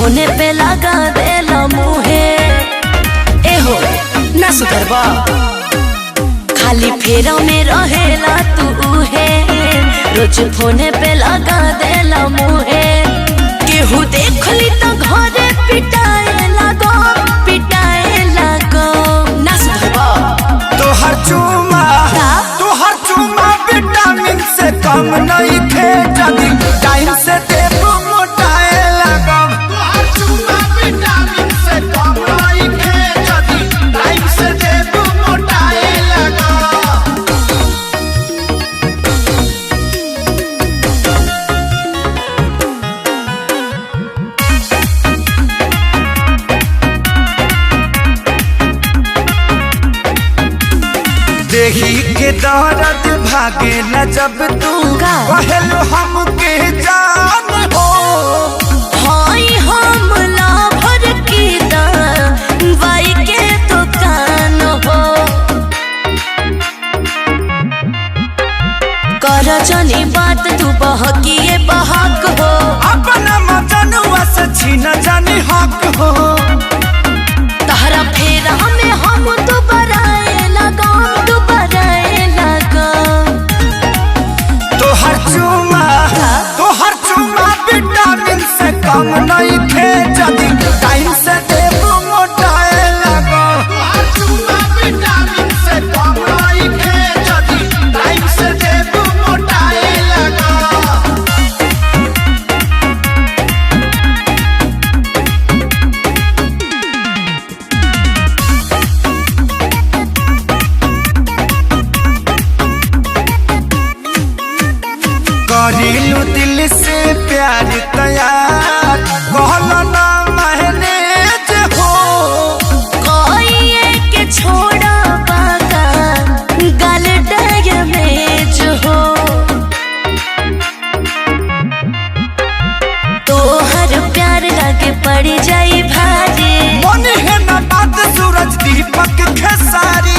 फोने पे लगा देला मुहे। एहो ना सुधरबा, खाली फेरा में रहेला तू है, रोज फोने पे लगा देला मुहे। केहू देखली तो घरे पिटाए लगो, पिटाए लगो। ना सुधरबा, तोहर चुमा विटामिन से कम नहीं खे, जदी टाइम से देबू मोटाए लगम। तोहर चुमा विटामिन से कम नहीं खे, जदी टाइम से देबू मोटाए लगम। देही के दर्द भागे न जब तू कहलो हमके जान हो। हाय हम लाभर की दवाई के दुकान हो। कर जनी बात तू बहकिए बहक हो। अपना मजनुआ से छीन जानी हक हो। तहरा फेरा में हम दोबारा लगा, दोबारा लगा। तोहर चुमा विटामिन से कम नहीं खे, जदी टाइम से देबू मोटाए लगो। तोहर चुमा विटामिन से कम नहीं खे, जदी टाइम से देबू मोटाए लगो। करीलू दिल से प्यार तैयार, कहलो ना मैनेज हो। कोई के छोड़ा बागा गल डैमेज हो। तोहर प्यार लागे पड़ जाई भारी। मन है ना बात सूरज दीपक खेसारी।